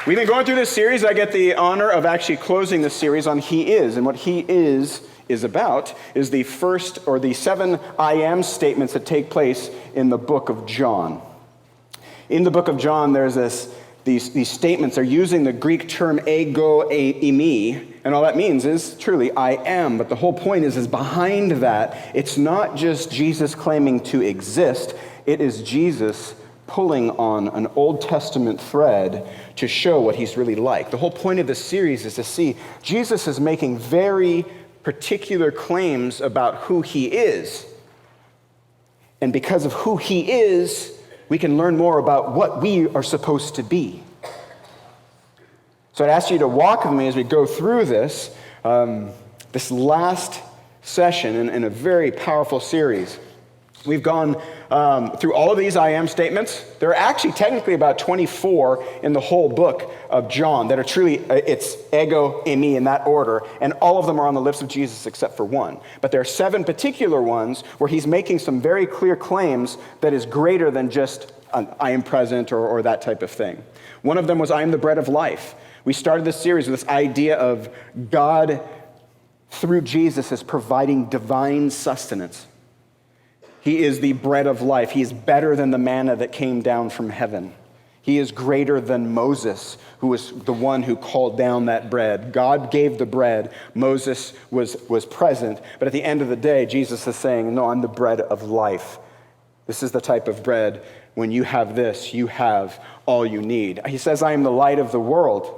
We've been going through this series. I get the honor of actually closing this series on He Is. And what He is about is the first or the 7 I am statements that take place in the book of John. In the book of John, there's these statements. They're using the Greek term ego eimi, and all that means is truly I am. But the whole point is behind that, it's not just Jesus claiming to exist. It is Jesus pulling on an Old Testament thread to show what he's really like. The whole point of this series is to see Jesus is making very particular claims about who he is. And because of who he is, we can learn more about what we are supposed to be. So I'd ask you to walk with me as we go through this last session in a very powerful series. We've gone through all of these I am statements. There are actually technically about 24 in the whole book of John that are truly, it's ego, eimi in that order, and all of them are on the lips of Jesus except for one. But there are 7 particular ones where he's making some very clear claims that is greater than just I am present or that type of thing. One of them was I am the bread of life. We started this series with this idea of God through Jesus is providing divine sustenance. He is the bread of life. He is better than the manna that came down from heaven. He is greater than Moses, who was the one who called down that bread. God gave the bread. Moses was present. But at the end of the day, Jesus is saying, no, I'm the bread of life. This is the type of bread. When you have this, you have all you need. He says, I am the light of the world.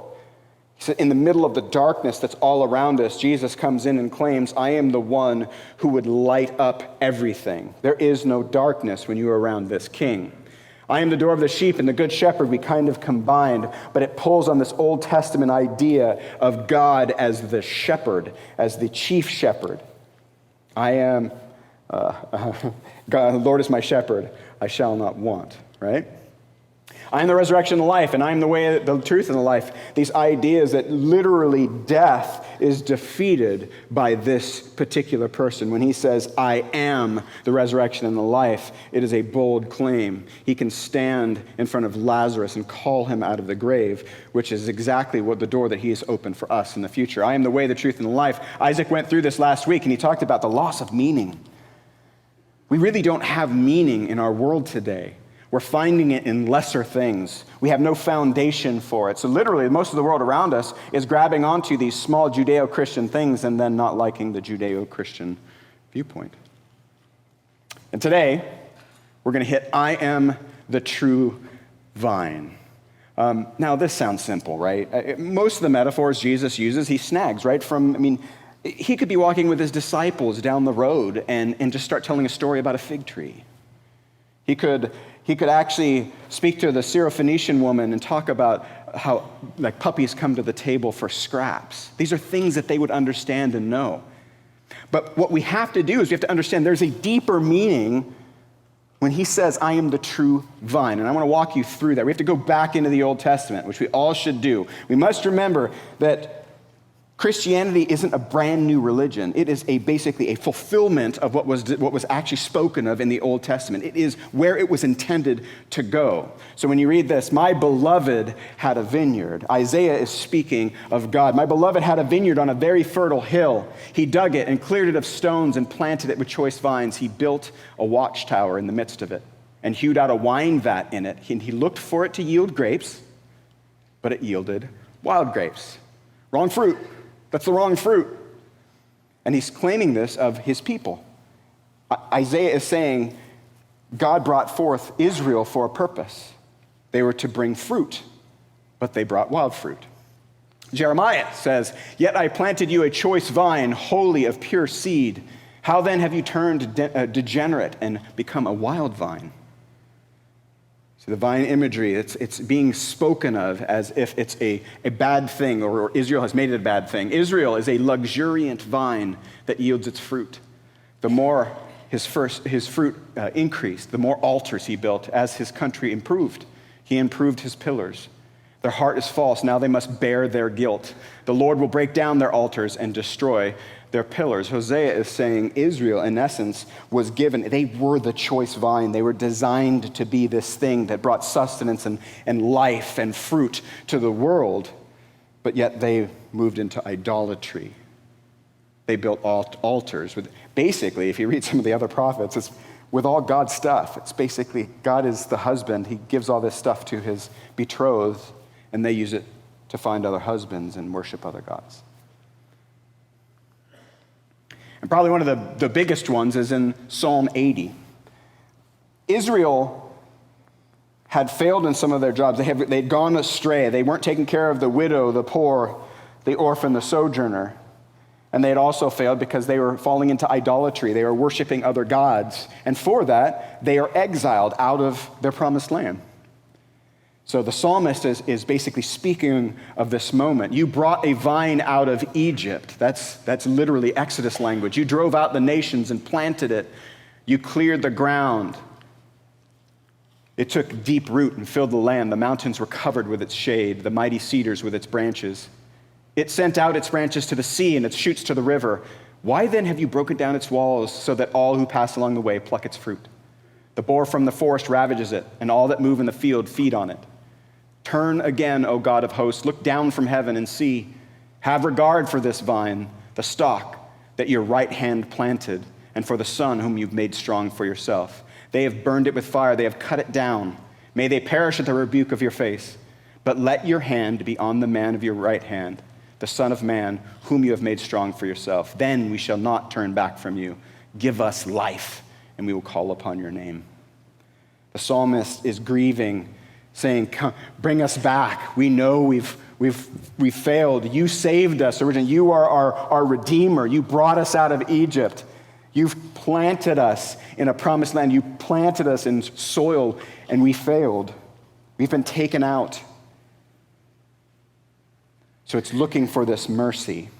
In the middle of the darkness that's all around us, Jesus comes in and claims, I am the one who would light up everything. There is no darkness when you are around this king. I am the door of the sheep and the good shepherd. We kind of combined, but it pulls on this Old Testament idea of God as the shepherd, as the chief shepherd. I am, God, the Lord is my shepherd. I shall not want, right? I am the resurrection and the life, and I am the way, the truth, and the life. These ideas that literally death is defeated by this particular person. When he says, I am the resurrection and the life, it is a bold claim. He can stand in front of Lazarus and call him out of the grave, which is exactly what the door that he has opened for us in the future. I am the way, the truth, and the life. Isaac went through this last week, and he talked about the loss of meaning. We really don't have meaning in our world today. We're finding it in lesser things. We have no foundation for it. So literally, most of the world around us is grabbing onto these small Judeo-Christian things and then not liking the Judeo-Christian viewpoint. And today, we're going to hit I am the true vine. Now, this sounds simple, right? Most of the metaphors Jesus uses, he snags, right? He could be walking with his disciples down the road and just start telling a story about a fig tree. He could actually speak to the Syrophoenician woman and talk about how like puppies come to the table for scraps. These are things that they would understand and know. But what we have to do is we have to understand there's a deeper meaning when he says, I am the true vine. And I want to walk you through that. We have to go back into the Old Testament, which we all should do. We must remember that Christianity isn't a brand new religion. It is basically a fulfillment of what was actually spoken of in the Old Testament. It is where it was intended to go. So when you read this, my beloved had a vineyard. Isaiah is speaking of God. My beloved had a vineyard on a very fertile hill. He dug it and cleared it of stones and planted it with choice vines. He built a watchtower in the midst of it and hewed out a wine vat in it. He looked for it to yield grapes, but it yielded wild grapes. Wrong fruit. That's the wrong fruit. And he's claiming this of his people. Isaiah is saying God brought forth Israel for a purpose. They were to bring fruit, but they brought wild fruit. Jeremiah says, yet I planted you a choice vine, wholly of pure seed. How then have you turned degenerate and become a wild vine? So the vine imagery, it's being spoken of as if it's a bad thing or Israel has made it a bad thing. Israel is a luxuriant vine that yields its fruit. The more his fruit increased, the more altars he built as his country improved. He improved his pillars. Their heart is false. Now they must bear their guilt. The Lord will break down their altars and destroy their pillars. Hosea is saying Israel, in essence, was given, they were the choice vine. They were designed to be this thing that brought sustenance and life and fruit to the world, but yet they moved into idolatry. They built altars. Basically, if you read some of the other prophets, it's with all God's stuff. It's basically God is the husband. He gives all this stuff to his betrothed, and they use it to find other husbands and worship other gods. And probably one of the biggest ones is in Psalm 80. Israel had failed in some of their jobs. They'd gone astray. They weren't taking care of the widow, the poor, the orphan, the sojourner. And they had also failed because they were falling into idolatry. They were worshiping other gods. And for that, they are exiled out of their promised land. So the psalmist is basically speaking of this moment. You brought a vine out of Egypt. That's literally Exodus language. You drove out the nations and planted it. You cleared the ground. It took deep root and filled the land. The mountains were covered with its shade, the mighty cedars with its branches. It sent out its branches to the sea and its shoots to the river. Why then have you broken down its walls so that all who pass along the way pluck its fruit? The boar from the forest ravages it, and all that move in the field feed on it. Turn again, O God of hosts, look down from heaven and see. Have regard for this vine, the stalk that your right hand planted, and for the son whom you've made strong for yourself. They have burned it with fire, they have cut it down. May they perish at the rebuke of your face. But let your hand be on the man of your right hand, the Son of Man, whom you have made strong for yourself. Then we shall not turn back from you. Give us life, and we will call upon your name. The psalmist is grieving, saying, come, bring us back. We know we've failed. You saved us originally. You are our Redeemer. You brought us out of Egypt. You've planted us in a promised land. You planted us in soil, and we failed. We've been taken out. So it's looking for this mercy.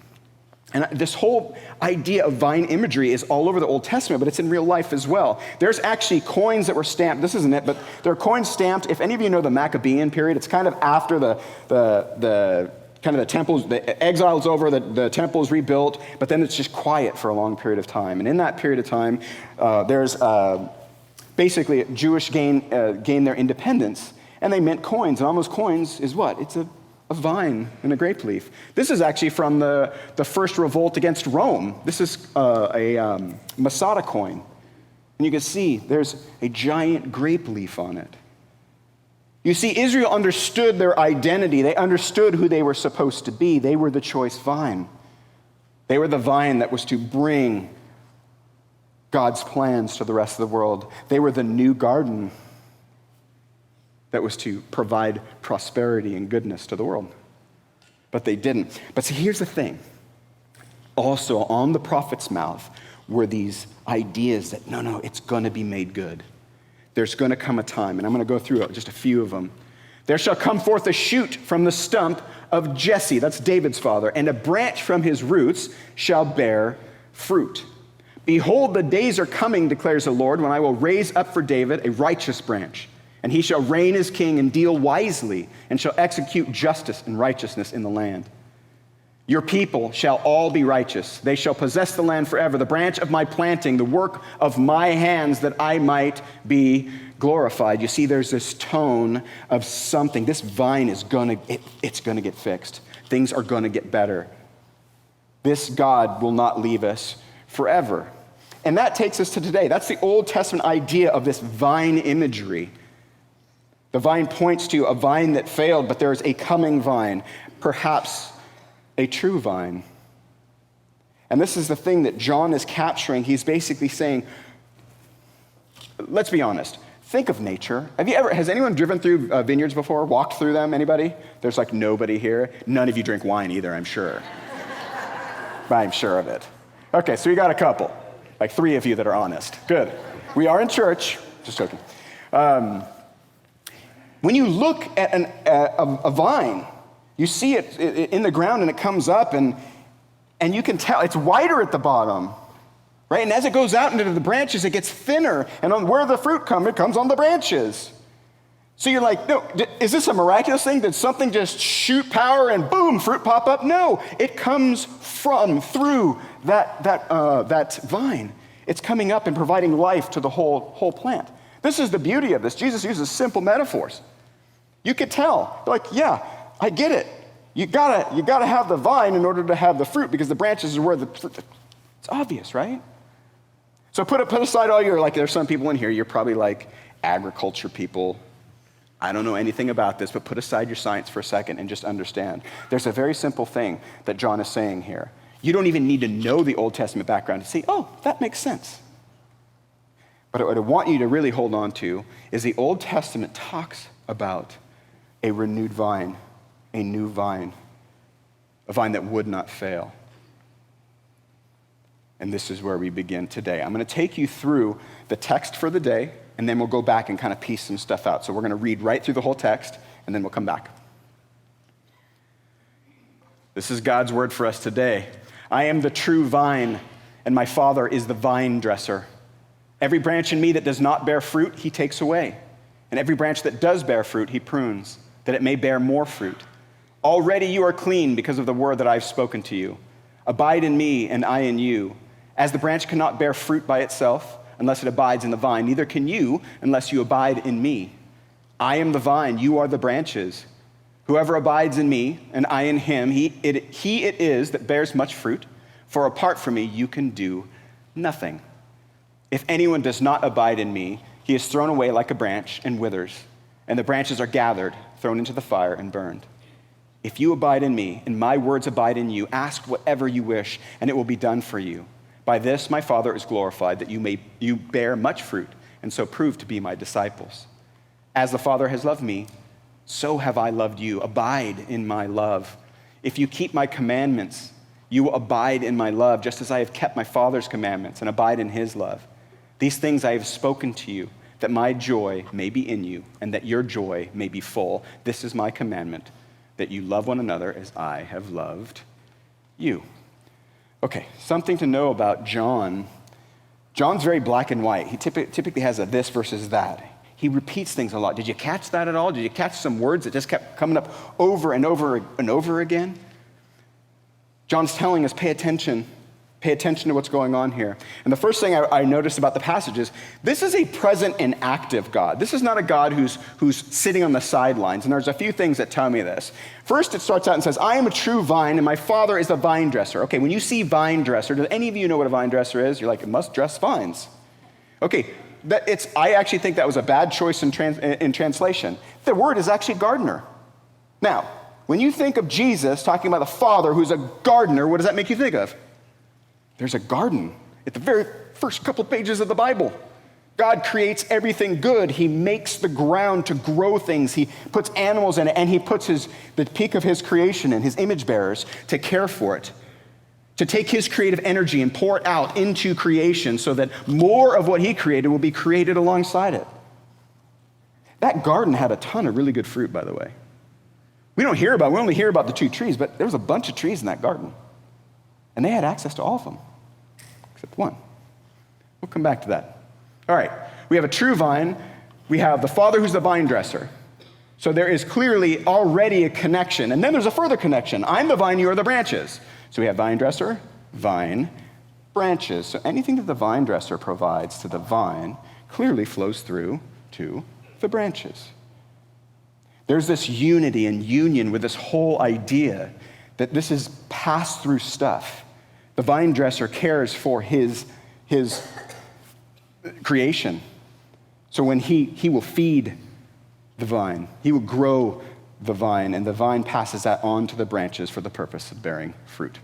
And this whole idea of vine imagery is all over the Old Testament, but it's in real life as well. There's actually coins that were stamped. This isn't it, but there are coins stamped. If any of you know the Maccabean period, it's kind of after the temples, the exile's over, the temple's rebuilt, but then it's just quiet for a long period of time. And in that period of time, there's basically Jewish gain their independence, and they mint coins. And on those coins is what? It's a vine and a grape leaf. This is actually from the first revolt against Rome. This is a Masada coin. And you can see there's a giant grape leaf on it. You see, Israel understood their identity. They understood who they were supposed to be. They were the choice vine. They were the vine that was to bring God's plans to the rest of the world. They were the new garden that was to provide prosperity and goodness to the world. But they didn't. But see, here's the thing. Also, on the prophet's mouth were these ideas that, no, it's going to be made good. There's going to come a time, and I'm going to go through just a few of them. There shall come forth a shoot from the stump of Jesse, that's David's father, and a branch from his roots shall bear fruit. Behold, the days are coming, declares the Lord, when I will raise up for David a righteous branch. And he shall reign as king and deal wisely, and shall execute justice and righteousness in the land. Your people shall all be righteous. They shall possess the land forever, the branch of my planting, the work of my hands, that I might be glorified. You see, there's this tone of something. This vine is it's gonna get fixed. Things are gonna get better. This God will not leave us forever. And that takes us to today. That's the Old Testament idea of this vine imagery. The vine points to a vine that failed, but there is a coming vine, perhaps a true vine. And this is the thing that John is capturing. He's basically saying, let's be honest. Think of nature. Has anyone driven through vineyards before? Walked through them? Anybody? There's like nobody here. None of you drink wine either, I'm sure. I'm sure of it. Okay, so we got a couple. Like 3 of you that are honest. Good. We are in church. Just joking. When you look at a vine, you see it in the ground and it comes up and you can tell it's wider at the bottom, right? And as it goes out into the branches, it gets thinner. And on where the fruit comes, it comes on the branches. So you're like, no, is this a miraculous thing? Did something just shoot power and boom, fruit pop up? No, it comes through that vine. It's coming up and providing life to the whole plant. This is the beauty of this. Jesus uses simple metaphors. You could tell, like, yeah, I get it. You gotta have the vine in order to have the fruit, because the branches are where the fruit. It's obvious, right? So put aside all your, like, there's some people in here, you're probably like agriculture people. I don't know anything about this, but put aside your science for a second and just understand. There's a very simple thing that John is saying here. You don't even need to know the Old Testament background to see, oh, that makes sense. But what I want you to really hold on to is the Old Testament talks about a renewed vine, a new vine, a vine that would not fail. And this is where we begin today. I'm going to take you through the text for the day, and then we'll go back and kind of piece some stuff out. So we're going to read right through the whole text, and then we'll come back. This is God's word for us today. I am the true vine, and my Father is the vine dresser. Every branch in me that does not bear fruit, he takes away. And every branch that does bear fruit, he prunes, that it may bear more fruit. Already you are clean because of the word that I've spoken to you. Abide in me, and I in you. As the branch cannot bear fruit by itself, unless it abides in the vine, neither can you unless you abide in me. I am the vine, you are the branches. Whoever abides in me and I in him, he it is that bears much fruit, for apart from me you can do nothing. If anyone does not abide in me, he is thrown away like a branch and withers, and the branches are gathered, thrown into the fire and burned. If you abide in me and my words abide in you, ask whatever you wish and it will be done for you. By this my Father is glorified, that you bear much fruit, and so prove to be my disciples. As the Father has loved me, so have I loved you. Abide in my love. If you keep my commandments, you will abide in my love, just as I have kept my Father's commandments and abide in his love. These things I have spoken to you, that my joy may be in you, and that your joy may be full. This is my commandment, that you love one another as I have loved you. Okay, something to know about John. John's very black and white. He typically has a this versus that. He repeats things a lot. Did you catch that at all? Did you catch some words that just kept coming up over and over and over again? John's telling us, pay attention to what's going on here. And the first thing I noticed about the passage is, this is a present and active God. This is not a God who's sitting on the sidelines. And there's a few things that tell me this. First, it starts out and says, I am a true vine, and my Father is a vine dresser. Okay, when you see vine dresser, do any of you know what a vine dresser is? You're like, it must dress vines. Okay, I actually think that was a bad choice in translation. The word is actually gardener. Now, when you think of Jesus talking about the Father who's a gardener, what does that make you think of? There's a garden at the very first couple pages of the Bible. God creates everything good. He makes the ground to grow things. He puts animals in it, and he puts the peak of his creation in, his image bearers, to care for it, to take his creative energy and pour it out into creation so that more of what he created will be created alongside it. That garden had a ton of really good fruit, by the way. We only hear about the 2 trees, but there was a bunch of trees in that garden. And they had access to all of them, except one. We'll come back to that. All right, we have a true vine. We have the Father who's the vine dresser. So there is clearly already a connection. And then there's a further connection. I'm the vine, you are the branches. So we have vine dresser, vine, branches. So anything that the vine dresser provides to the vine clearly flows through to the branches. There's this unity and union with this whole idea that this is pass-through stuff. The vine dresser cares for his creation. So when he will feed the vine, he will grow the vine, and the vine passes that on to the branches for the purpose of bearing fruit.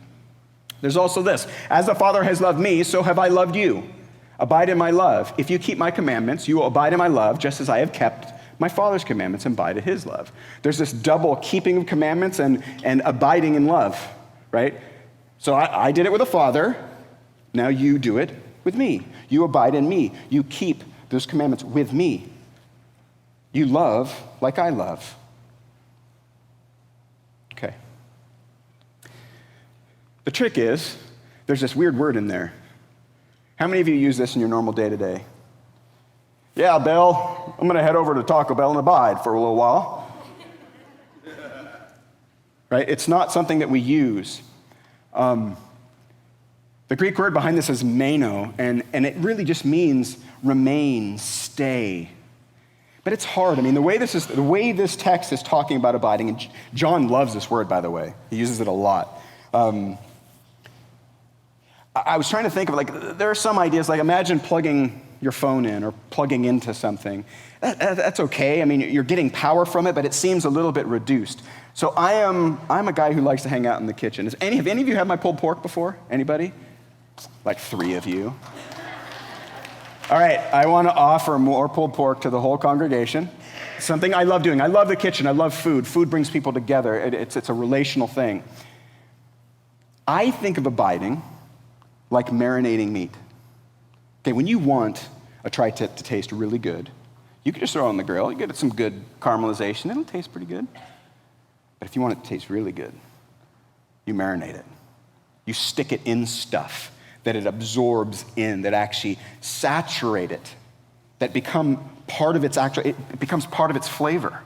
There's also this, as the Father has loved me, so have I loved you. Abide in my love. If you keep my commandments, you will abide in my love, just as I have kept my Father's commandments and abide in his love. There's this double keeping of commandments and abiding in love, right? So I did it with the Father. Now you do it with me. You abide in me. You keep those commandments with me. You love like I love. Okay. The trick is, there's this weird word in there. How many of you use this in your normal day-to-day? Yeah, Bill, I'm going to head over to Taco Bell and abide for a little while. Right? It's not something that we use. The Greek word behind this is meno, and it really just means remain, stay. But it's hard. I mean, the way this text is talking about abiding, and John loves this word, by the way. He uses it a lot. I was trying to think of, like, there are some ideas, like imagine plugging your phone in or plugging into something. That's okay. I mean, you're getting power from it, but it seems a little bit reduced. So I'm a guy who likes to hang out in the kitchen. Have any of you had my pulled pork before? Anybody? Like 3 of you. All right, I want to offer more pulled pork to the whole congregation. Something I love doing. I love the kitchen. I love food. Food brings people together. It's a relational thing. I think of abiding like marinating meat. Okay, when you want a tri-tip to taste really good, you can just throw it on the grill. You get some good caramelization. It'll taste pretty good. But if you want it to taste really good, you marinate it. You stick it in stuff that it absorbs in, that actually saturate it, that become part of it becomes part of its flavor.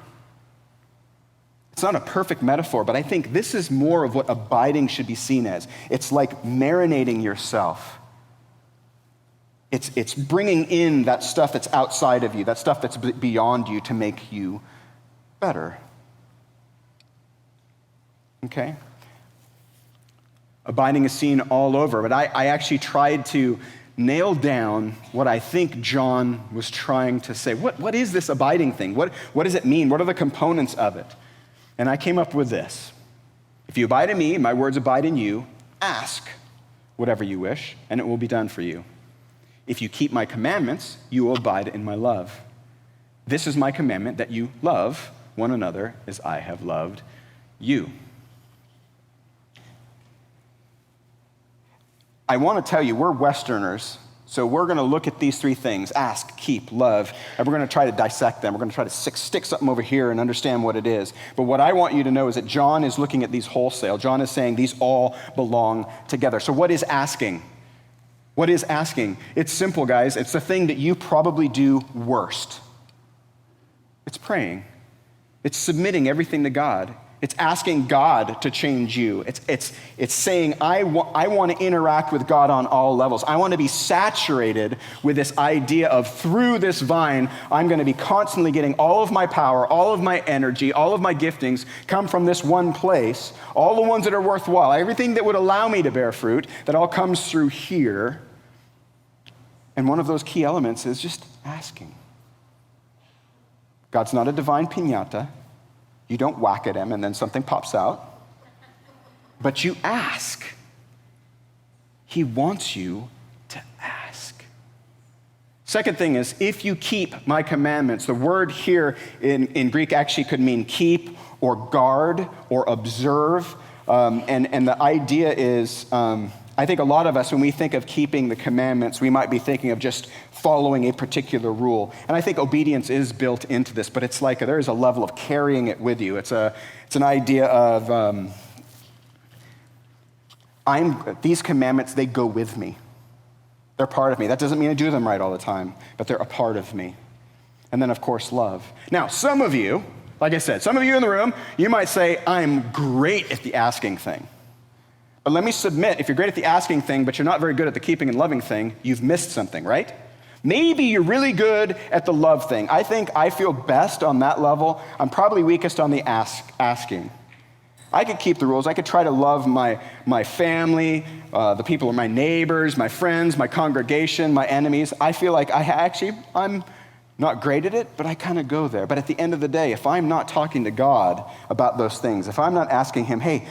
It's not a perfect metaphor, but I think this is more of what abiding should be seen as. It's like marinating yourself. It's bringing in that stuff that's outside of you, that stuff that's beyond you to make you better. Okay? Abiding is seen all over, but I actually tried to nail down what I think John was trying to say. What is this abiding thing? What does it mean? What are the components of it? And I came up with this. If you abide in me, my words abide in you, ask whatever you wish, and it will be done for you. If you keep my commandments, you will abide in my love. This is my commandment, that you love one another as I have loved you. I want to tell you, we're Westerners, so we're going to look at these 3 things: ask, keep, love, and we're going to try to dissect them. We're going to try to stick something over here and understand what it is. But what I want you to know is that John is looking at these wholesale. John is saying these all belong together. So what is asking? What is asking? It's simple, guys. It's the thing that you probably do worst. It's praying. It's submitting everything to God. It's asking God to change you. It's saying, I want to interact with God on all levels. I want to be saturated with this idea of, through this vine, I'm going to be constantly getting all of my power, all of my energy, all of my giftings come from this one place, all the ones that are worthwhile, everything that would allow me to bear fruit, that all comes through here. And one of those key elements is just asking. God's not a divine piñata. You don't whack at him and then something pops out. But you ask. He wants you to ask. Second thing is, if you keep my commandments, the word here in Greek actually could mean keep or guard or observe. And the idea is, I think a lot of us, when we think of keeping the commandments, we might be thinking of just following a particular rule. And I think obedience is built into this, but it's like there is a level of carrying it with you. It's an idea of, these commandments, they go with me. They're part of me. That doesn't mean I do them right all the time, but they're a part of me. And then, of course, love. Now, some of you, like I said, some of you in the room, you might say, I'm great at the asking thing. But let me submit, if you're great at the asking thing, but you're not very good at the keeping and loving thing, you've missed something, right? Maybe you're really good at the love thing. I think I feel best on that level. I'm probably weakest on the asking. I could keep the rules. I could try to love my family, the people who are my neighbors, my friends, my congregation, my enemies. I feel like I'm not great at it, but I kind of go there. But at the end of the day, if I'm not talking to God about those things, if I'm not asking him, hey,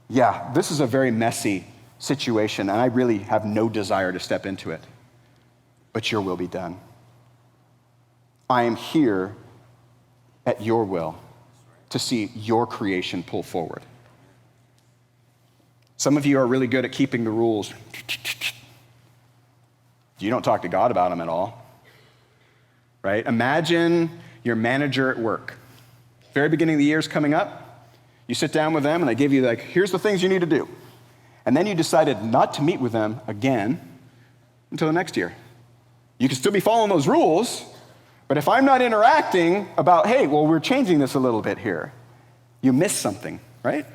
yeah, this is a very messy situation, and I really have no desire to step into it, but your will be done. I am here at your will to see your creation pull forward. Some of you are really good at keeping the rules. You don't talk to God about them at all, right? Imagine your manager at work. Very beginning of the year is coming up. You sit down with them and they give you here's the things you need to do. And then you decided not to meet with them again until the next year. You can still be following those rules, But if I'm not interacting about, hey, well, we're changing this a little bit here, you miss something, right?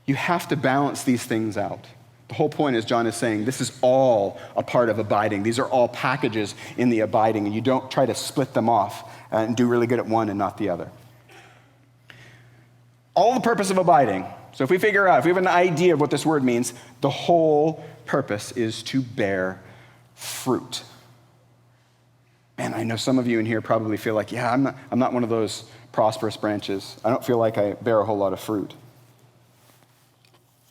You have to balance these things out. The whole point is John is saying this is all a part of abiding. These are all packages in the abiding, and you don't try to split them off and do really good at one and not the other. All the purpose of abiding. So if we figure out, if we have an idea of what this word means, the whole purpose is to bear fruit. Man, I know some of you in here probably feel like, yeah, I'm not one of those prosperous branches. I don't feel like I bear a whole lot of fruit.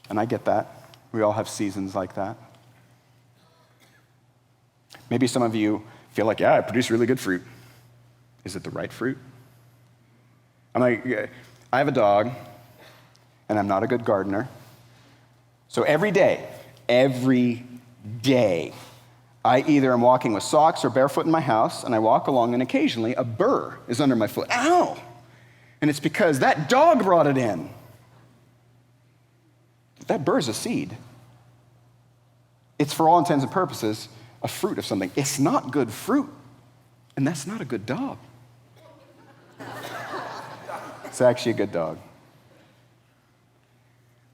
And I get that. We all have seasons like that. Maybe some of you feel like, yeah, I produce really good fruit. Is it the right fruit? I'm like, I have a dog, and I'm not a good gardener. So every day, I either am walking with socks or barefoot in my house, and I walk along, and occasionally a burr is under my foot. Ow! And it's because that dog brought it in. That burr's a seed. It's, for all intents and purposes, a fruit of something. It's not good fruit, and that's not a good dog. It's actually a good dog.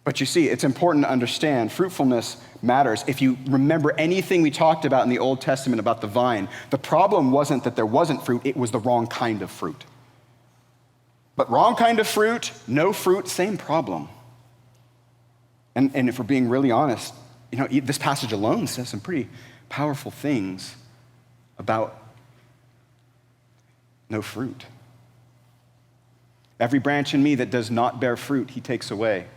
But you see, it's important to understand fruitfulness matters. If you remember anything we talked about in the Old Testament about the vine, the problem wasn't that there wasn't fruit, it was the wrong kind of fruit. But wrong kind of fruit, no fruit, same problem. And if we're being really honest, this passage alone says some pretty powerful things about no fruit. Every branch in me that does not bear fruit, he takes away.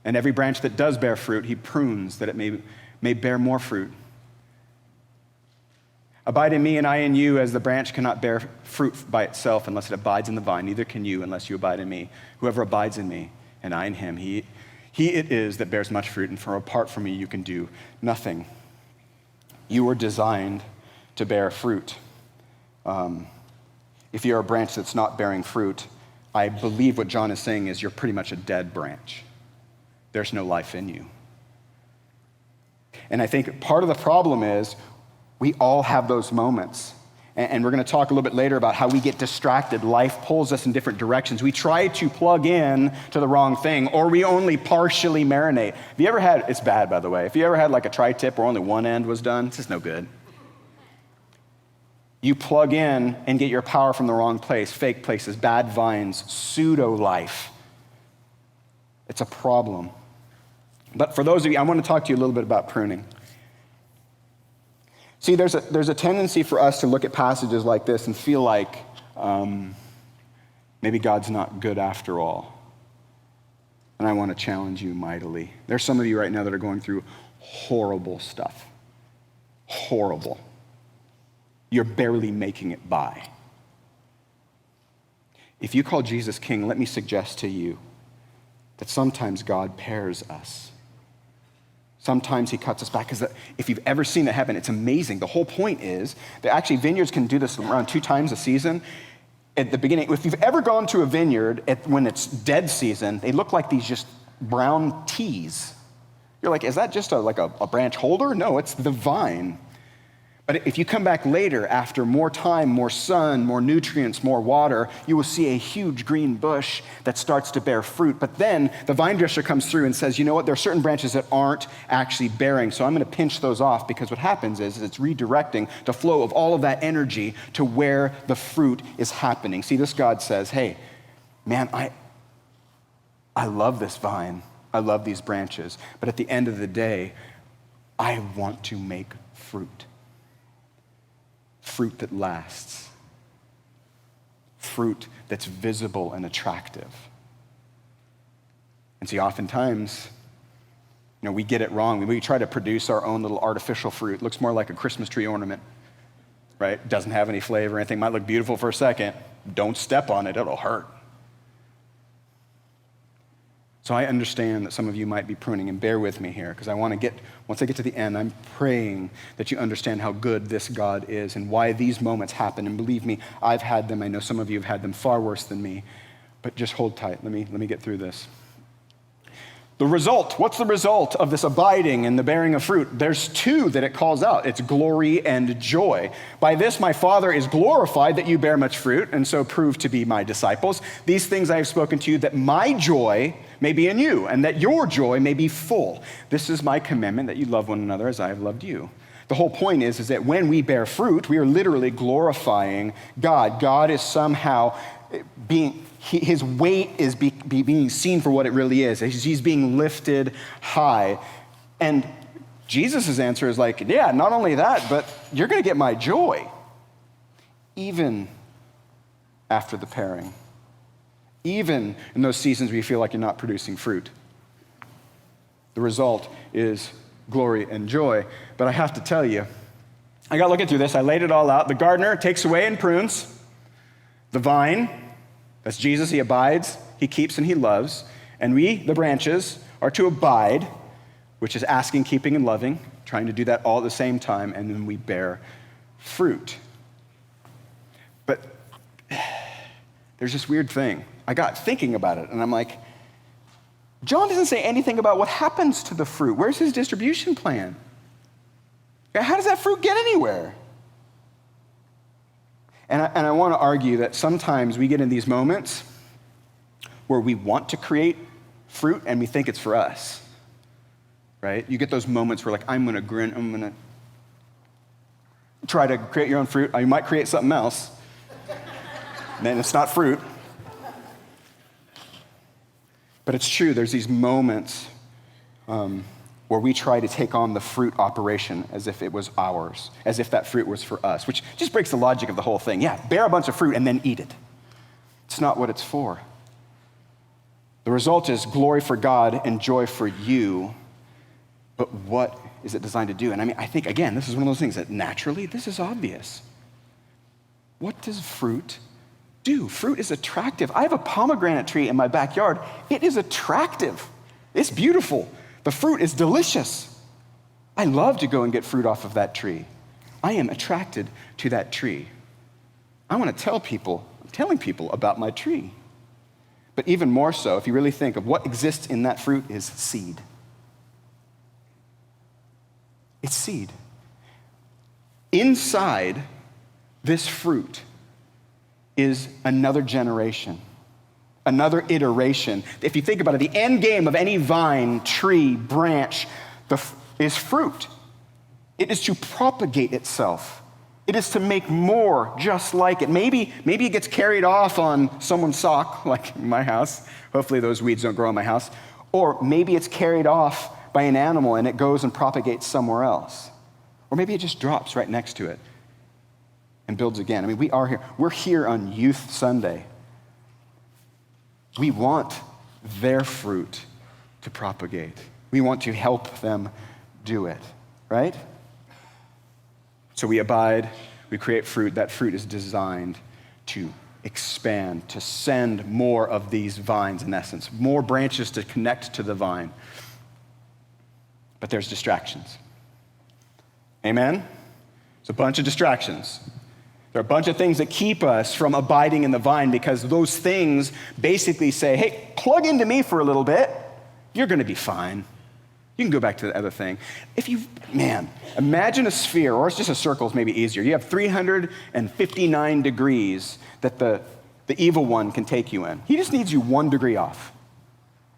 And every branch that does bear fruit, he prunes that it may bear more fruit. Abide in me and I in you, as the branch cannot bear fruit by itself unless it abides in the vine. Neither can you unless you abide in me. Whoever abides in me and I in him, he it is that bears much fruit, and apart from me you can do nothing. You were designed to bear fruit. If you're a branch that's not bearing fruit, I believe what John is saying is you're pretty much a dead branch. There's no life in you. And I think part of the problem is we all have those moments. And we're going to talk a little bit later about how we get distracted. Life pulls us in different directions. We try to plug in to the wrong thing, or we only partially marinate. Have you ever had, it's bad by the way, if you ever had like a tri-tip where only one end was done, it's just no good. You plug in and get your power from the wrong place, fake places, bad vines, pseudo-life. It's a problem. But for those of you, I want to talk to you a little bit about pruning. See, there's a tendency for us to look at passages like this and feel like maybe God's not good after all. And I want to challenge you mightily. There's some of you right now that are going through horrible stuff. Horrible. You're barely making it by. If you call Jesus King, let me suggest to you that sometimes God pairs us. Sometimes he cuts us back, because if you've ever seen it happen, it's amazing. The whole point is that actually vineyards can do this around 2 times a season. At the beginning, if you've ever gone to a vineyard when it's dead season, they look like these just brown teas. You're like, is that just like a branch holder? No, it's the vine. But if you come back later, after more time, more sun, more nutrients, more water, you will see a huge green bush that starts to bear fruit. But then the vine dresser comes through and says, you know what, there are certain branches that aren't actually bearing, so I'm going to pinch those off, because what happens is it's redirecting the flow of all of that energy to where the fruit is happening. See, this God says, hey, man, I love this vine. I love these branches. But at the end of the day, I want to make fruit. Fruit that lasts. Fruit that's visible and attractive. And see, oftentimes, we get it wrong. We try to produce our own little artificial fruit. It looks more like a Christmas tree ornament, right? Doesn't have any flavor or anything. Might look beautiful for a second. Don't step on it, it'll hurt. So I understand that some of you might be pruning, and bear with me here, because once I get to the end, I'm praying that you understand how good this God is and why these moments happen. And believe me, I've had them. I know some of you have had them far worse than me, but just hold tight. Let me get through this. The result, what's the result of this abiding and the bearing of fruit? There's two that it calls out. It's glory and joy. By this my Father is glorified that you bear much fruit, and so prove to be my disciples. These things I have spoken to you, that my joy may be in you, and that your joy may be full. This is my commandment, that you love one another as I have loved you. The whole point is that when we bear fruit, we are literally glorifying God. God is somehow his weight is being seen for what it really is. He's being lifted high. And Jesus' answer is like, yeah, not only that, but you're going to get my joy, even after the pairing, even in those seasons where you feel like you're not producing fruit. The result is glory and joy. But I have to tell you, I got looking through this, I laid it all out. The gardener takes away and prunes. The vine, that's Jesus, he abides, he keeps, and he loves. And we, the branches, are to abide, which is asking, keeping, and loving, trying to do that all at the same time, and then we bear fruit. But there's this weird thing. I got thinking about it, and I'm like, John doesn't say anything about what happens to the fruit. Where's his distribution plan? How does that fruit get anywhere? And I want to argue that sometimes we get in these moments where we want to create fruit and we think it's for us, right? You get those moments where like, I'm going to grin, I'm going to try to create your own fruit. You might create something else, and then it's not fruit. But it's true, there's these moments where we try to take on the fruit operation as if it was ours, as if that fruit was for us, which just breaks the logic of the whole thing. Yeah, bear a bunch of fruit and then eat it. It's not what it's for. The result is glory for God and joy for you, but what is it designed to do? And I mean, I think, again, this is one of those things that naturally, this is obvious. What does fruit do? Fruit is attractive. I have a pomegranate tree in my backyard. It is attractive. It's beautiful. The fruit is delicious. I love to go and get fruit off of that tree. I am attracted to that tree. I want to I'm telling people about my tree. But even more so, if you really think of what exists in that fruit, is seed. It's seed. Inside this fruit is another generation, another iteration. If you think about it, the end game of any vine, tree, branch is fruit. It is to propagate itself. It is to make more just like it. Maybe it gets carried off on someone's sock, like in my house. Hopefully those weeds don't grow in my house. Or maybe it's carried off by an animal and it goes and propagates somewhere else. Or maybe it just drops right next to it and builds again. I mean, we're here on Youth Sunday. We want their fruit to propagate. We want to help them do it, right? So we abide, we create fruit. That fruit is designed to expand, to send more of these vines, in essence, more branches to connect to the vine. But there's distractions. Amen? There's a bunch of distractions. There are a bunch of things that keep us from abiding in the vine because those things basically say, hey, plug into me for a little bit. You're going to be fine. You can go back to the other thing. Imagine a sphere, or it's just a circle is maybe easier. You have 359 degrees that the evil one can take you in. He just needs you 1 degree off.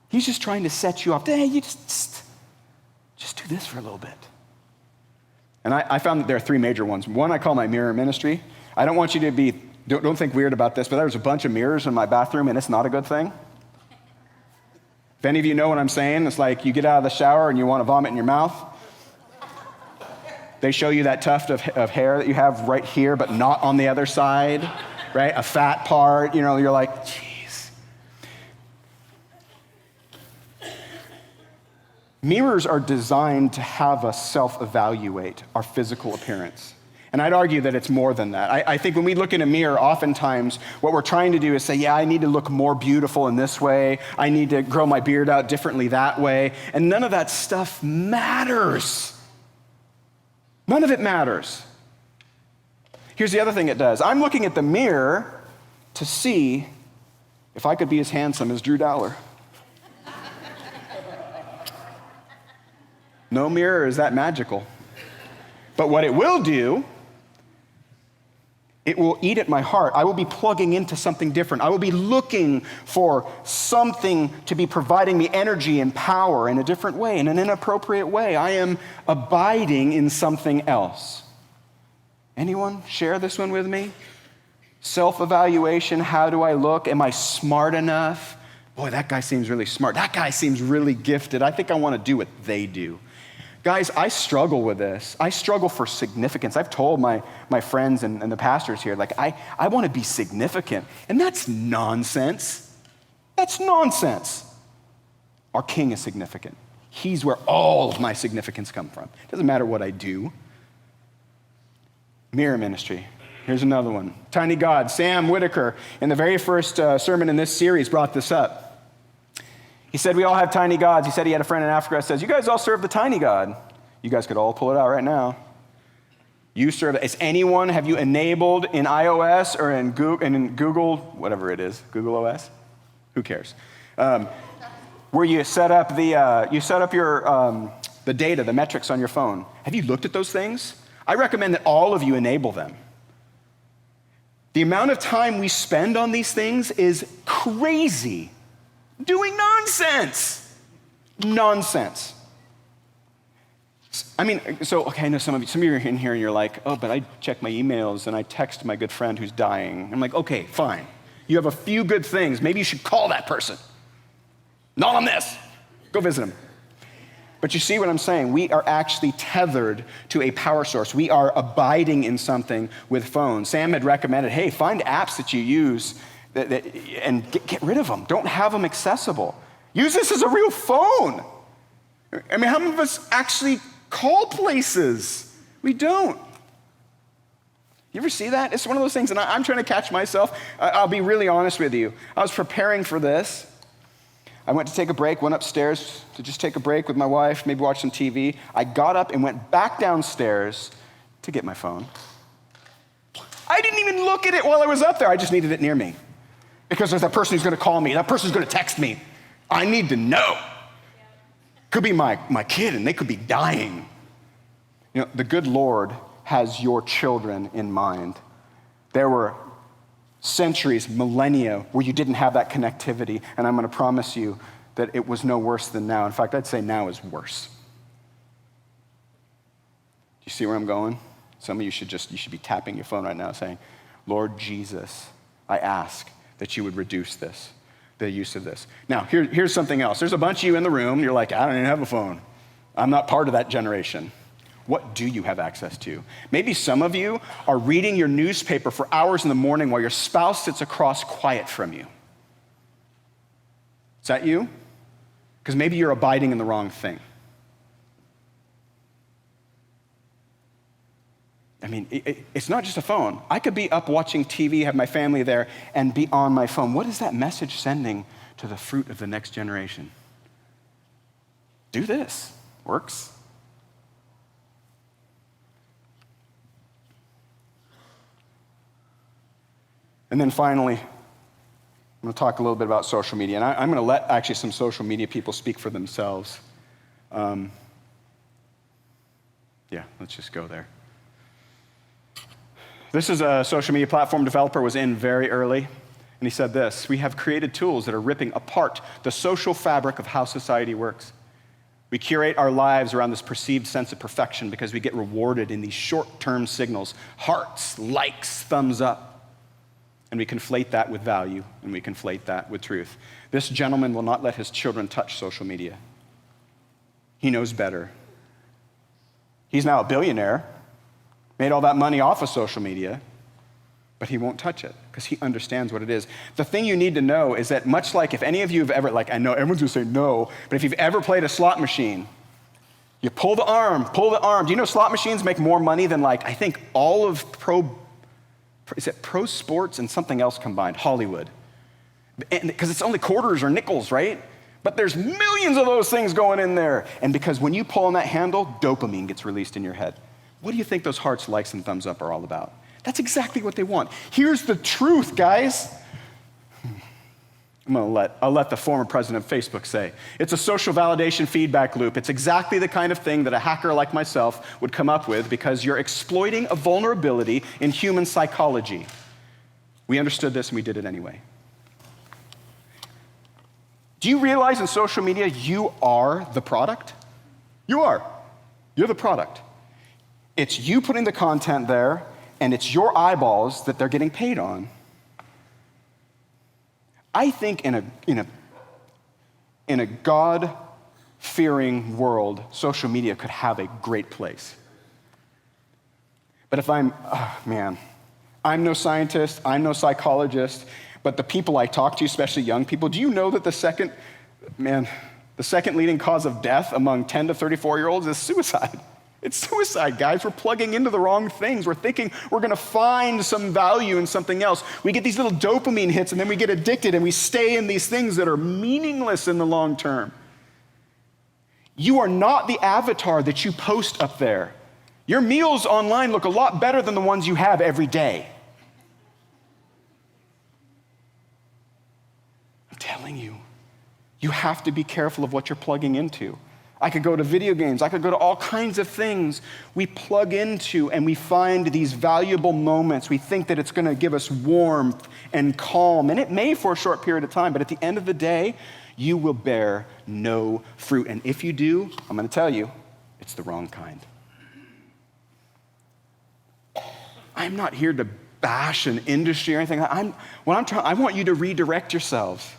He's just trying to set you off. Hey, you just do this for a little bit. And I found that there are three major ones. One I call my mirror ministry. I don't want you to don't think weird about this, but there's a bunch of mirrors in my bathroom, and it's not a good thing. If any of you know what I'm saying, it's like you get out of the shower and you want to vomit in your mouth. They show you that tuft of hair that you have right here, but not on the other side, right? A fat part, you're like, geez. Mirrors are designed to have us self-evaluate our physical appearance. And I'd argue that it's more than that. I think when we look in a mirror, oftentimes what we're trying to do is say, yeah, I need to look more beautiful in this way. I need to grow my beard out differently that way. And none of that stuff matters. None of it matters. Here's the other thing it does. I'm looking at the mirror to see if I could be as handsome as Drew Dowler. No mirror is that magical. But what it will do, it will eat at my heart. I will be plugging into something different. I will be looking for something to be providing me energy and power in a different way, in an inappropriate way. I am abiding in something else. Anyone share this one with me? Self-evaluation, how do I look? Am I smart enough? Boy, that guy seems really smart. That guy seems really gifted. I think I want to do what they do. Guys, I struggle with this. I struggle for significance. I've told my friends and the pastors here, like, I want to be significant. And that's nonsense. That's nonsense. Our King is significant. He's where all of my significance comes from. It doesn't matter what I do. Mirror ministry. Here's another one. Tiny God. Sam Whitaker, in the very first sermon in this series, brought this up. He said, we all have tiny gods. He said he had a friend in Africa that says, you guys all serve the tiny God. You guys could all pull it out right now. You serve it. Is anyone, have you enabled in iOS or in Google, whatever it is, Google OS? Who cares? Where you set up the data, the metrics on your phone. Have you looked at those things? I recommend that all of you enable them. The amount of time we spend on these things is crazy. Doing nonsense. Nonsense. I mean, so, okay, I know some of you are in here and you're like, oh, but I check my emails and I text my good friend who's dying. I'm like, okay, fine. You have a few good things. Maybe you should call that person. Not on this. Go visit him. But you see what I'm saying? We are actually tethered to a power source. We are abiding in something with phones. Sam had recommended, hey, find apps that you use and get rid of them. Don't have them accessible. Use this as a real phone. I mean, how many of us actually call places? We don't. You ever see that? It's one of those things, and I'm trying to catch myself. I'll be really honest with you. I was preparing for this. I went to take a break, went upstairs to just take a break with my wife, maybe watch some TV. I got up and went back downstairs to get my phone. I didn't even look at it while I was up there. I just needed it near me. Because there's that person who's going to call me. That person's going to text me. I need to know. Could be my kid, and they could be dying. You know, the good Lord has your children in mind. There were centuries, millennia, where you didn't have that connectivity, and I'm going to promise you that it was no worse than now. In fact, I'd say now is worse. Do you see where I'm going? Some of you should be tapping your phone right now saying, Lord Jesus, I ask that you would reduce this, the use of this. Now, here's something else. There's a bunch of you in the room, you're like, I don't even have a phone. I'm not part of that generation. What do you have access to? Maybe some of you are reading your newspaper for hours in the morning while your spouse sits across quiet from you. Is that you? Because maybe you're abiding in the wrong thing. I mean, it's not just a phone. I could be up watching TV, have my family there, and be on my phone. What is that message sending to the fruit of the next generation? Do this. Works. And then finally, I'm going to talk a little bit about social media. And I'm going to let actually some social media people speak for themselves. Yeah, let's just go there. This is a social media platform developer was in very early, and he said this: we have created tools that are ripping apart the social fabric of how society works. We curate our lives around this perceived sense of perfection because we get rewarded in these short-term signals, hearts, likes, thumbs up, and we conflate that with value, and we conflate that with truth. This gentleman will not let his children touch social media. He knows better. He's now a billionaire, made all that money off of social media, but he won't touch it because he understands what it is. The thing you need to know is that much like if any of you have ever, like I know everyone's gonna say no, but if you've ever played a slot machine, you pull the arm. Do you know slot machines make more money than I think all of pro sports and something else combined, Hollywood? Because it's only quarters or nickels, right? But there's millions of those things going in there. And because when you pull on that handle, dopamine gets released in your head. What do you think those hearts, likes, and thumbs up are all about? That's exactly what they want. Here's the truth, guys. I'll let the former president of Facebook say. It's a social validation feedback loop. It's exactly the kind of thing that a hacker like myself would come up with because you're exploiting a vulnerability in human psychology. We understood this and we did it anyway. Do you realize in social media you are the product? You are. You're the product. It's you putting the content there and it's your eyeballs that they're getting paid on. I think in a God-fearing world, social media could have a great place. But if I'm no scientist, I'm no psychologist, but the people I talk to, especially young people, do you know that the second leading cause of death among 10 to 34-year-olds is suicide? It's suicide, guys. We're plugging into the wrong things. We're thinking we're going to find some value in something else. We get these little dopamine hits, and then we get addicted, and we stay in these things that are meaningless in the long term. You are not the avatar that you post up there. Your meals online look a lot better than the ones you have every day. I'm telling you, you have to be careful of what you're plugging into. I could go to video games. I could go to all kinds of things we plug into and we find these valuable moments. We think that it's going to give us warmth and calm, and it may for a short period of time, but at the end of the day, you will bear no fruit. And if you do, I'm going to tell you, it's the wrong kind. I'm not here to bash an industry or anything. I want you to redirect yourselves.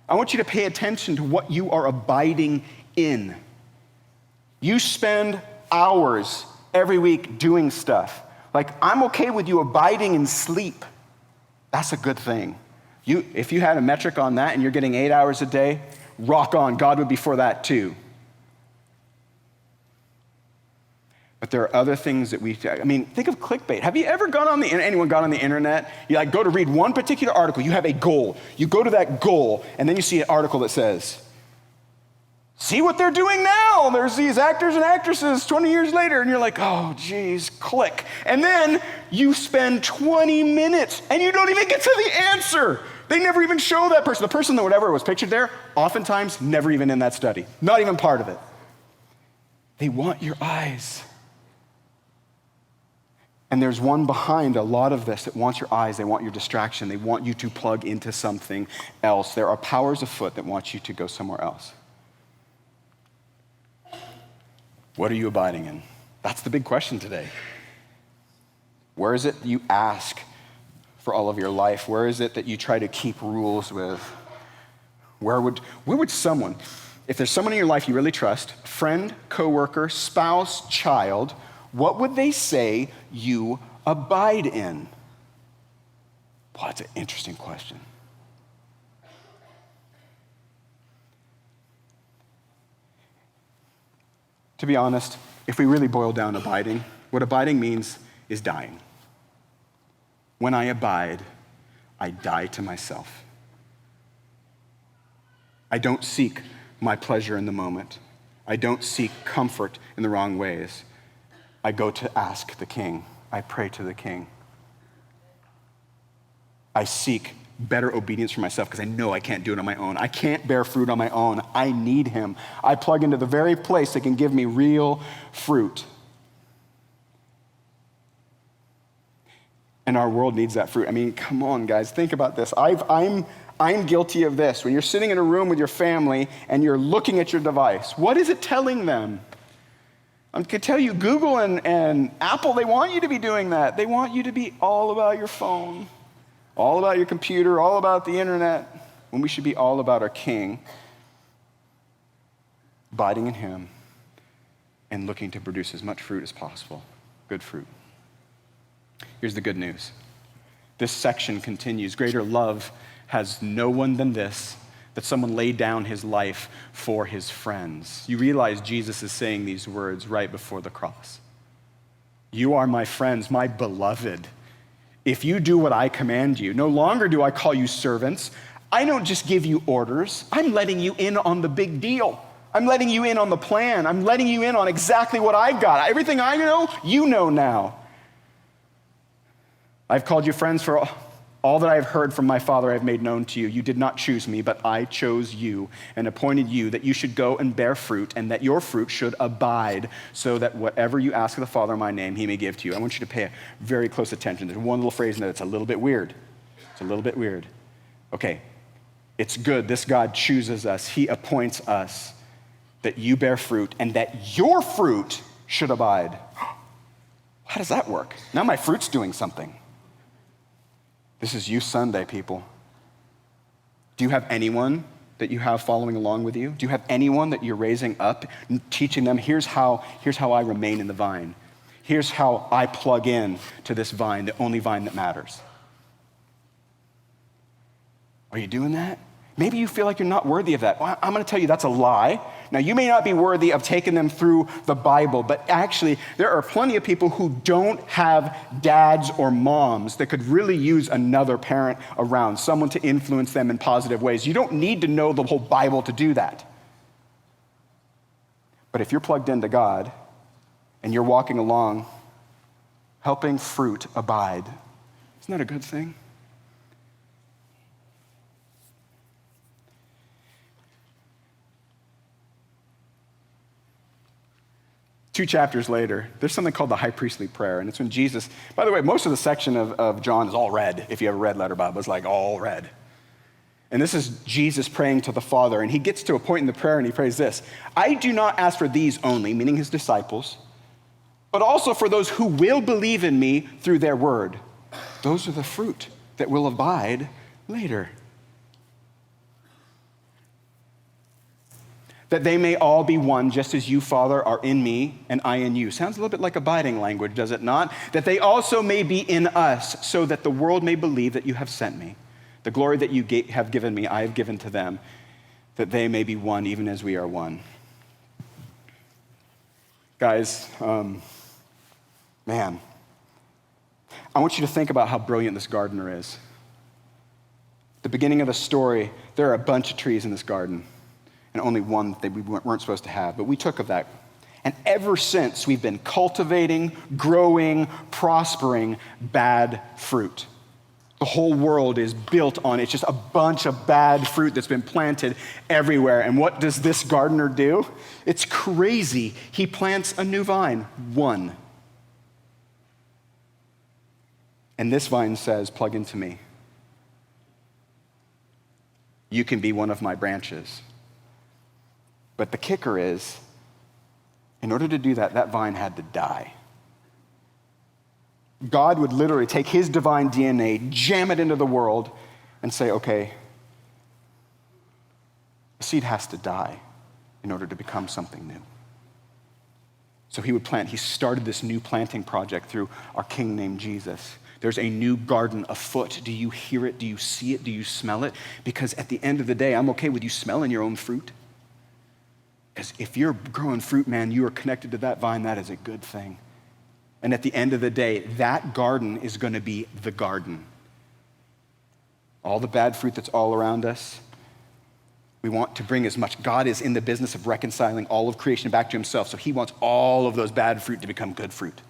I want you to pay attention to what you are abiding in. You spend hours every week doing stuff. Like, I'm okay with you abiding in sleep. That's a good thing. If you had a metric on that and you're getting 8 hours a day, rock on. God would be for that too. But there are other things that think of clickbait. Have you ever gone on anyone gone on the internet? You go to read one particular article, you have a goal. You go to that goal, and then you see an article that says, see what they're doing now. There's these actors and actresses 20 years later, and you're like, oh, geez, click. And then you spend 20 minutes, and you don't even get to the answer. They never even show that person. The person that whatever was pictured there, oftentimes never even in that study, not even part of it. They want your eyes. And there's one behind a lot of this that wants your eyes, they want your distraction, they want you to plug into something else. There are powers afoot that want you to go somewhere else. What are you abiding in? That's the big question today. Where is it you ask for all of your life? Where is it that you try to keep rules with? Where would someone, if there's someone in your life you really trust, friend, coworker, spouse, child, what would they say you abide in? Well, that's an interesting question. To be honest, if we really boil down abiding, what abiding means is dying. When I abide, I die to myself. I don't seek my pleasure in the moment. I don't seek comfort in the wrong ways. I go to ask the King. I pray to the King. I seek better obedience for myself because I know I can't do it on my own. I can't bear fruit on my own. I need him. I plug into the very place that can give me real fruit. And our world needs that fruit. I mean, come on, guys, think about this. I'm guilty of this. When you're sitting in a room with your family and you're looking at your device, what is it telling them? I can tell you, Google and Apple, they want you to be doing that. They want you to be all about your phone, all about your computer, all about the internet, when we should be all about our King, abiding in him and looking to produce as much fruit as possible, good fruit. Here's the good news. This section continues. Greater love has no one than this, that someone laid down his life for his friends. You realize Jesus is saying these words right before the cross. You are my friends, my beloved. If you do what I command you, no longer do I call you servants. I don't just give you orders. I'm letting you in on the big deal. I'm letting you in on the plan. I'm letting you in on exactly what I've got. Everything I know, you know now. I've called you friends for All that I have heard from my Father I have made known to you. You did not choose me, but I chose you and appointed you that you should go and bear fruit and that your fruit should abide, so that whatever you ask of the Father in my name, he may give to you. I want you to pay very close attention. There's one little phrase in there that's a little bit weird. It's a little bit weird. Okay, it's good. This God chooses us. He appoints us that you bear fruit and that your fruit should abide. How does that work? Now my fruit's doing something. This is Youth Sunday, people. Do you have anyone that you have following along with you? Do you have anyone that you're raising up, teaching them, here's how I remain in the vine. Here's how I plug in to this vine, the only vine that matters. Are you doing that? Maybe you feel like you're not worthy of that. Well, I'm going to tell you that's a lie. Now, you may not be worthy of taking them through the Bible, but actually, there are plenty of people who don't have dads or moms that could really use another parent around, someone to influence them in positive ways. You don't need to know the whole Bible to do that. But if you're plugged into God and you're walking along, helping fruit abide, isn't that a good thing? Two chapters later, there's something called the high priestly prayer, and it's when Jesus, by the way, most of the section of John is all red. If you have a red letter Bible, it's like all red. And this is Jesus praying to the Father, and he gets to a point in the prayer and he prays this: I do not ask for these only, meaning his disciples, but also for those who will believe in me through their word. Those are the fruit that will abide later. That they may all be one, just as you, Father, are in me and I in you. Sounds a little bit like abiding language, does it not? That they also may be in us, so that the world may believe that you have sent me. The glory that you have given me, I have given to them, that they may be one, even as we are one. Guys, man, I want you to think about how brilliant this gardener is. At the beginning of the story, there are a bunch of trees in this garden, and only one that we weren't supposed to have, but we took of that. And ever since, we've been cultivating, growing, prospering bad fruit. The whole world is built on, it's just a bunch of bad fruit that's been planted everywhere. And what does this gardener do? It's crazy. He plants a new vine, one. And this vine says, plug into me. You can be one of my branches. But the kicker is, in order to do that, that vine had to die. God would literally take his divine DNA, jam it into the world, and say, okay, the seed has to die in order to become something new. So he would plant. He started this new planting project through our King named Jesus. There's a new garden afoot. Do you hear it? Do you see it? Do you smell it? Because at the end of the day, I'm okay with you smelling your own fruit. Because if you're growing fruit, man, you are connected to that vine. That is a good thing. And at the end of the day, that garden is going to be the garden. All the bad fruit that's all around us, we want to bring as much. God is in the business of reconciling all of creation back to himself, so he wants all of those bad fruit to become good fruit.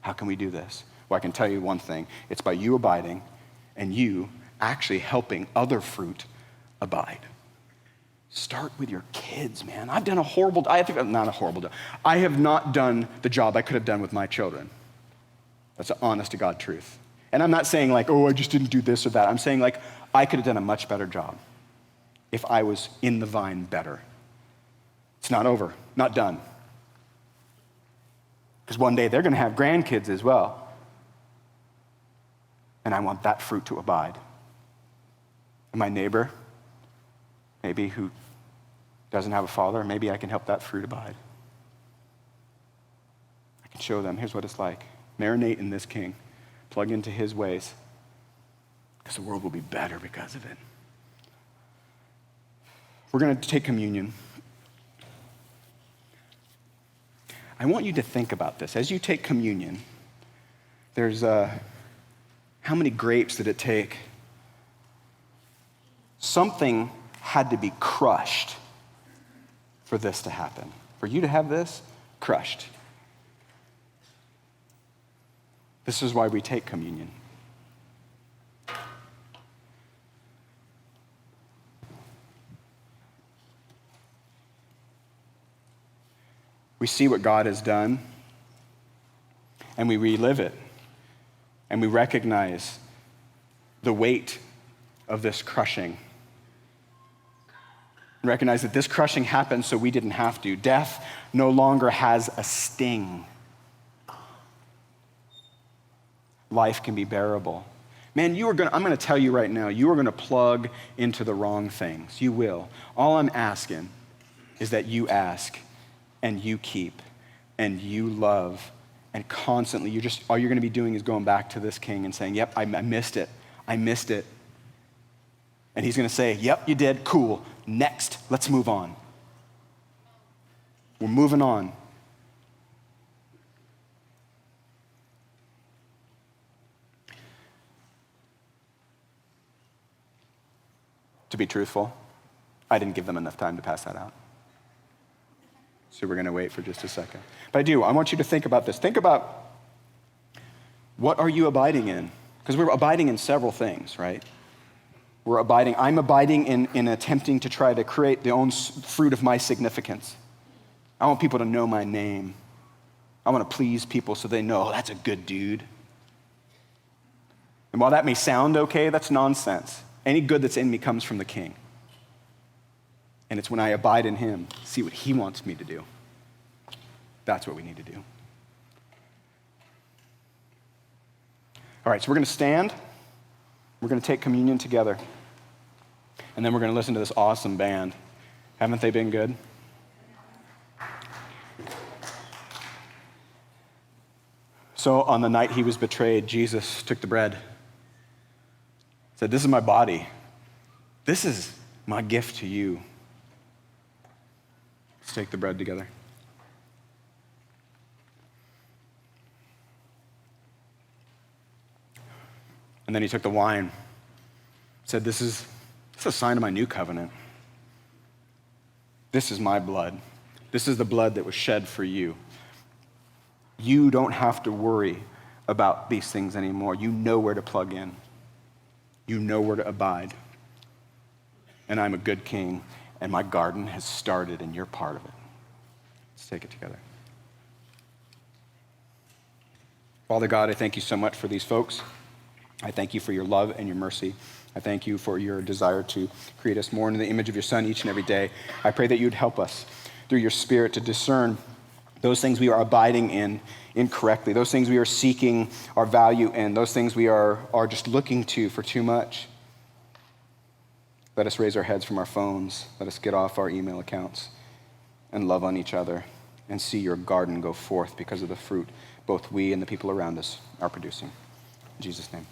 How can we do this? Well, I can tell you one thing. It's by you abiding and you actually helping other fruit abide. Start with your kids, man. I have not done the job I could have done with my children. That's an honest to God truth. And I'm not saying like, oh, I just didn't do this or that. I'm saying like, I could have done a much better job if I was in the vine better. It's not over, not done. Because one day they're going to have grandkids as well. And I want that fruit to abide. And my neighbor, maybe who doesn't have a father, maybe I can help that fruit abide. I can show them, here's what it's like. Marinate in this King. Plug into his ways. Because the world will be better because of it. We're going to take communion. I want you to think about this. As you take communion, there's how many grapes did it take? Something had to be crushed for this to happen. For you to have this, crushed. This is why we take communion. We see what God has done, and we relive it, and we recognize the weight of this crushing. Recognize that this crushing happened so we didn't have to. Death no longer has a sting. Life can be bearable. Man, I'm going to tell you right now, you are going to plug into the wrong things. You will. All I'm asking is that you ask and you keep and you love, and constantly all you're going to be doing is going back to this king and saying, yep, I missed it. I missed it. And he's going to say, yep, you did. Cool. Next, let's move on. We're moving on. To be truthful, I didn't give them enough time to pass that out. So we're going to wait for just a second. But I want you to think about this. Think about, what are you abiding in? Because we're abiding in several things, right? I'm abiding in attempting to try to create the own fruit of my significance. I want people to know my name. I want to please people so they know, oh, that's a good dude. And while that may sound okay, that's nonsense. Any good that's in me comes from the King. And it's when I abide in him, see what he wants me to do. That's what we need to do. All right, so we're going to stand. We're going to take communion together. And then we're going to listen to this awesome band. Haven't they been good? So on the night he was betrayed, Jesus took the bread, said, this is my body. This is my gift to you. Let's take the bread together. And then he took the wine, said, this is a sign of my new covenant. This is my blood. This is the blood that was shed for you. You don't have to worry about these things anymore. You know where to plug in. You know where to abide. And I'm a good king, and my garden has started, and you're part of it. Let's take it together. Father God, I thank you so much for these folks. I thank you for your love and your mercy. I thank you for your desire to create us more in the image of your Son each and every day. I pray that you'd help us through your Spirit to discern those things we are abiding in incorrectly, those things we are seeking our value in, those things we are just looking to for too much. Let us raise our heads from our phones. Let us get off our email accounts and love on each other and see your garden go forth because of the fruit both we and the people around us are producing. In Jesus' name.